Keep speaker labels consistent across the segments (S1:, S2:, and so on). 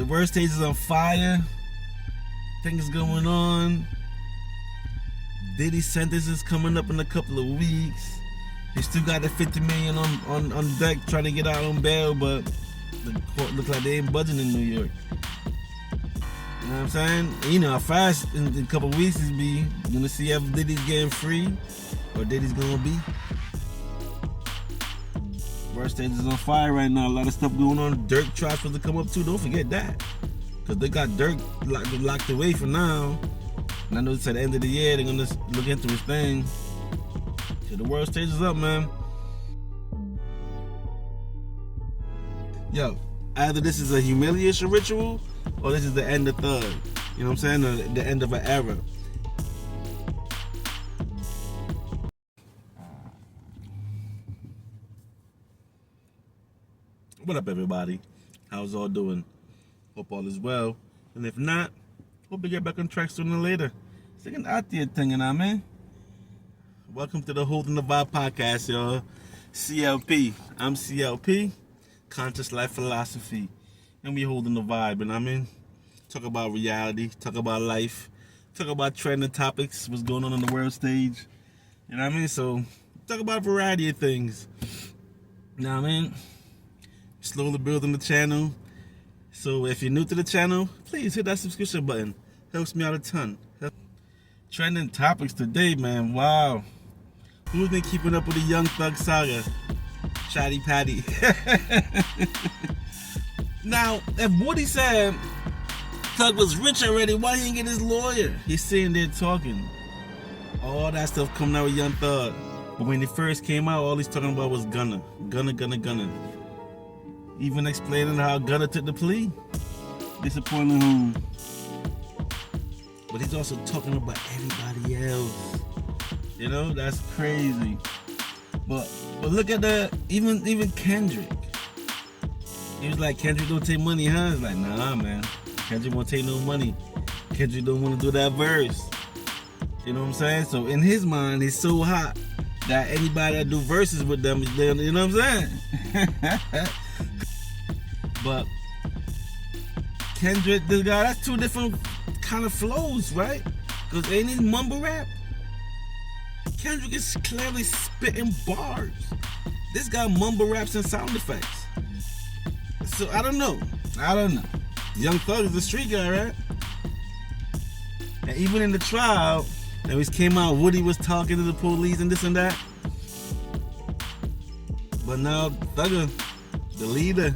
S1: The worst stage is on fire. Things going on. Diddy's sentence is coming up in a couple of weeks. He still got the $50 million on deck trying to get out on bail, but the court looks like they ain't budging in New York. You know what I'm saying? And you know how fast in a couple of weeks is be. You're gonna see if Diddy's getting free or Diddy's gonna be. Worst stage is on fire right now. A lot of stuff going on. Dirk tries to come up too. Don't forget that, because they got Dirk locked away for now. And I know it's at the end of the year they're gonna look into his thing. So the world stage is up, man. Yo, either this is a humiliation ritual or this is the end of Thug. You know what I'm saying? Or the end of an era. What up, everybody? How's all doing? Hope all is well. And if not, hope we get back on track sooner or later. Sticking out there thing, you know what I mean? Welcome to the Holding the Vibe podcast, y'all. CLP. I'm CLP, Conscious Life Philosophy. And we holding the vibe, you know what I mean? Talk about reality, talk about life, talk about trending topics, what's going on the world stage. You know what I mean? So, talk about a variety of things. You know what I mean? Slowly building the channel. So if you're new to the channel, please hit that subscription button. Helps me out a ton. Trending topics today, man. Wow. Who's been keeping up with the Young Thug saga? Chatty Patty. Now, if Woody said Thug was rich already, why he didn't get his lawyer? He's sitting there talking. All that stuff coming out with Young Thug. But when he first came out, all he's talking about was Gunna. Gunna. Even explaining how Gunna took the plea. Disappointing whom. But he's also talking about everybody else. You know, that's crazy. But look at even Kendrick. He was like, Kendrick don't take money, huh? He's like, nah, man. Kendrick won't take no money. Kendrick don't want to do that verse. You know what I'm saying? So in his mind, he's so hot that anybody that do verses with them, you know what I'm saying? But Kendrick, this guy, that's two different kind of flows, right? Because ain't he mumble rap? Kendrick is clearly spitting bars. This guy mumble raps and sound effects. So I don't know. Young Thug is a street guy, right? And even in the trial, and we came out, Woody was talking to the police and this and that. But now Thugger, the leader.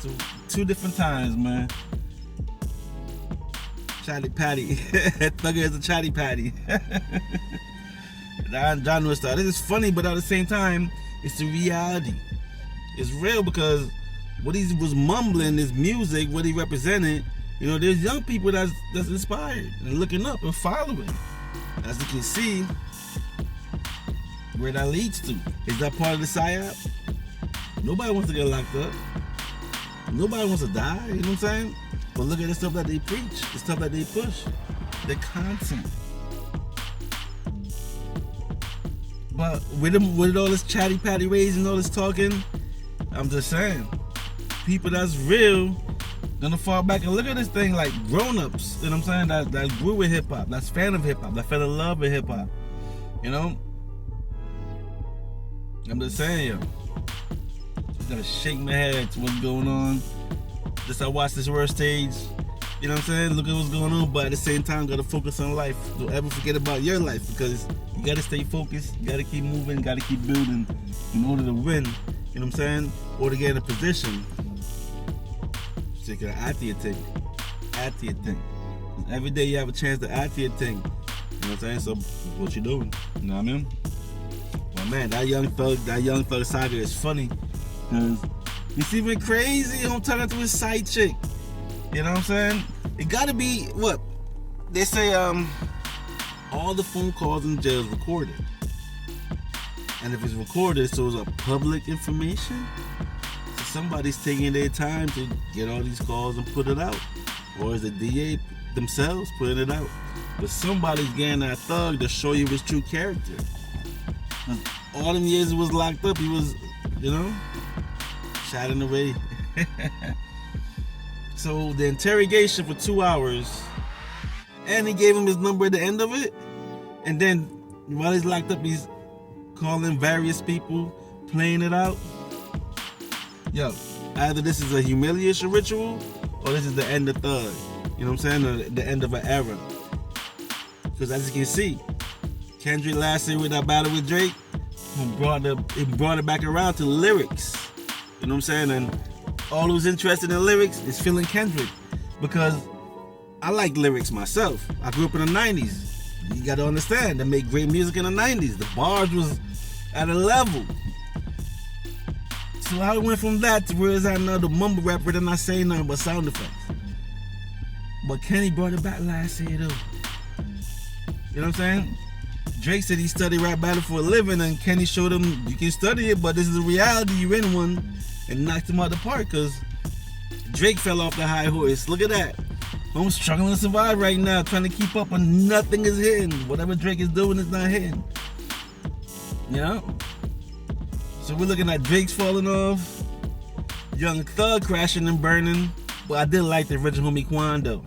S1: So two different times, man. Chatty Patty. Thugger is a chatty patty. John was this is funny, but at the same time, it's the reality. It's real because what he was mumbling, his music, what he represented, you know, there's young people that's inspired and looking up and following. As you can see, where that leads to. Is that part of the psyop? Nobody wants to get locked up. Nobody wants to die, you know what I'm saying? But look at the stuff that they preach, the stuff that they push, the content. But with all this chatty patty ways and all this talking, I'm just saying, people that's real gonna fall back and look at this thing like grown-ups, you know what I'm saying? That grew with hip-hop, that's fan of hip-hop, that fell in love with hip-hop, you know? I'm just saying, yo. Just gotta shake my head to what's going on. Just I watch this world stage, you know what I'm saying? Look at what's going on, but at the same time, gotta focus on life. Don't ever forget about your life, because you gotta stay focused, you gotta keep moving, you gotta keep building in order to win, you know what I'm saying? Or to get in a position. So you can add to your thing. Add to your thing. Every day you have a chance to add to your thing. You know what I'm saying? So what you doing? You know what I mean? But man, that young thug saga is funny. Cause it's even crazy. I'm talking to his side chick. You know what I'm saying? It gotta be what? They say all the phone calls in jail is recorded. And if it's recorded, so it's a public information. So somebody's taking their time to get all these calls and put it out. Or is the DA themselves putting it out? But somebody's getting that thug to show you his true character. All them years he was locked up, he was, you know, shouting away. So the interrogation for 2 hours, and he gave him his number at the end of it. And then while he's locked up, he's calling various people, playing it out. Yo, either this is a humiliation ritual or this is the end of Thug. You know what I'm saying? Or the end of an era. Because as you can see, Kendrick last year with that battle with Drake, it brought it back around to lyrics. You know what I'm saying? And all who's interested in lyrics is feeling Kendrick. Because I like lyrics myself. I grew up in the 90s. You gotta understand, they made great music in the 90s. The bars was at a level. So I went from that to where is I now the mumble rapper that not saying nothing but sound effects. But Kenny brought it back last year though. You know what I'm saying? Drake said he studied rap battle for a living, and Kenny showed him you can study it, but this is the reality. You're in one, and knocked him out the park because Drake fell off the high horse. Look at that. I'm struggling to survive right now, trying to keep up, and nothing is hitting. Whatever Drake is doing is not hitting. You know? So we're looking at Drake's falling off, Young Thug crashing and burning, but I did like the original homie Quan though.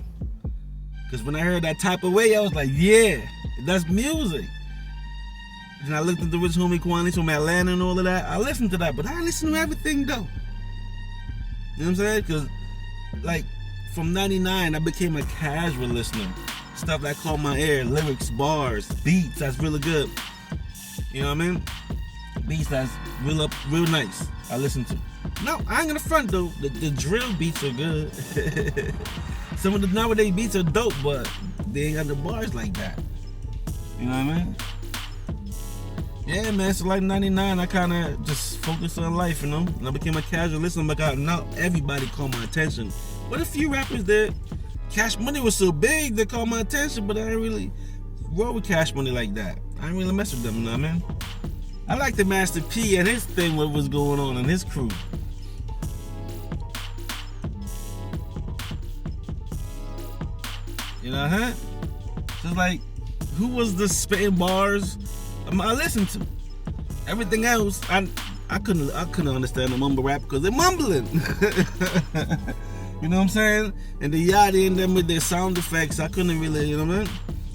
S1: Because when I heard that type of way, I was like, yeah, that's music. And I looked at the original homie Quan, he's from Atlanta and all of that. I listened to that, but I listened to everything though. You know what I'm saying? Because, like, from 99, I became a casual listener. Stuff that caught my ear, lyrics, bars, beats, that's really good. You know what I mean? Beats that's real nice, I listen to. No, I ain't gonna front though, the drill beats are good. Some of the nowadays beats are dope, but they ain't got the bars like that. You know what I mean? Yeah, man, so like 99, I kind of just focused on life, you know? And I became a casual listener because now everybody caught my attention. But a few rappers that Cash Money was so big, they caught my attention, but I didn't really roll with Cash Money like that. I didn't really mess with them, you know what I mean? I like the Master P and his thing, what was going on and his crew. You know, huh? Just like, who was the spitting bars I listened to? Everything else, I couldn't understand the mumble rap because they're mumbling. You know what I'm saying? And the Yachty and them with their sound effects, I couldn't really, you know what I mean,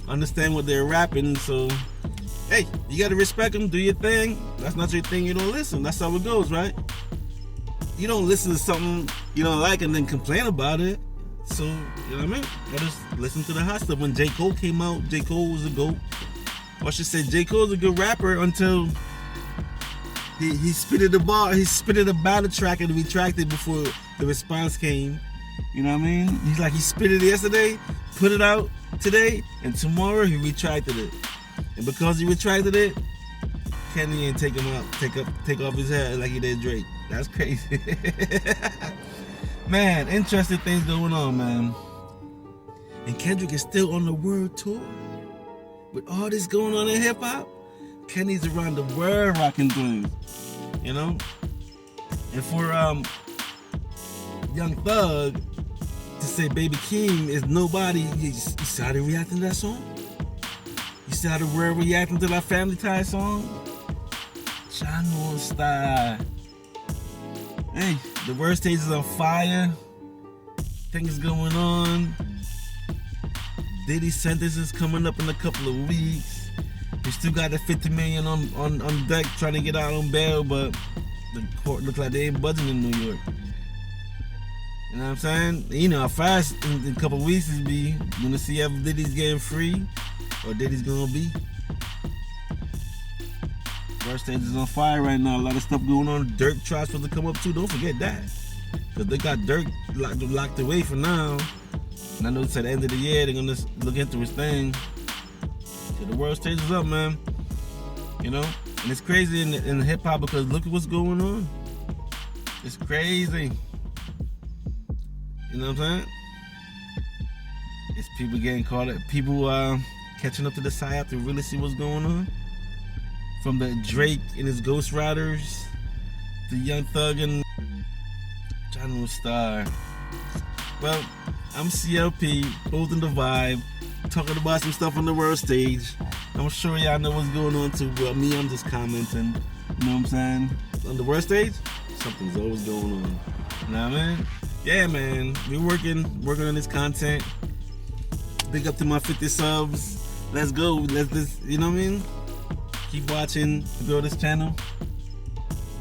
S1: understand what they're rapping. So, hey, you gotta respect them, do your thing. That's not your thing, you don't listen. That's how it goes, right? You don't listen to something you don't like and then complain about it. So, you know what I mean? I just listen to the hot stuff. When J. Cole came out, J. Cole was a GOAT. Or I should say, J. Cole's a good rapper until he spitted the bar, he spitted a battle track and retracted before the response came. You know what I mean? He's like, he spitted it yesterday, put it out today, and tomorrow he retracted it. And because he retracted it, Kenny ain't take him out, take off his head like he did Drake. That's crazy. Man, interesting things going on, man. And Kendrick is still on the world tour. With all this going on in hip-hop, Kenny's around the world rocking things, you know? And for Young Thug to say Baby Keem is nobody, you see how they reacting to that song? You see how the world reacting to that Family Tie song? Channel style. Hey, the world stage is on fire. Things going on. Diddy's sentence is coming up in a couple of weeks. He still got the $50 million on deck trying to get out on bail, but the court looks like they ain't budging in New York. You know what I'm saying? You know how fast in a couple of weeks is be. You gonna see if Diddy's getting free or Diddy's gonna be. First stage is on fire right now. A lot of stuff going on. Dirk tries supposed to come up too. Don't forget that. Because they got Dirk locked away for now. And I know it's at the end of the year, they're gonna look into his thing. So the world stage is up, man. You know? And it's crazy in hip hop because look at what's going on. It's crazy. You know what I'm saying? It's people getting caught up, people catching up to the psyop to really see what's going on. From the Drake and his Ghost Riders, the Young Thug and Channel Star. Well, I'm CLP, holding the vibe, talking about some stuff on the world stage. I'm sure y'all know what's going on too, but me, I'm just commenting. You know what I'm saying? On the world stage, something's always going on. You know what I mean? yeah, man, we're working on this content. Big up to my 50 subs. Let's go. Let's you know what I mean? Keep watching, grow this channel.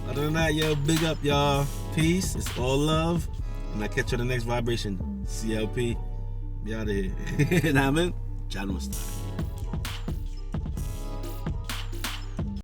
S1: Other than that, yo, big up, y'all. Peace. It's all love. And I'll catch you on the next vibration. CLP. Be out of here. Nah, man. Channel style.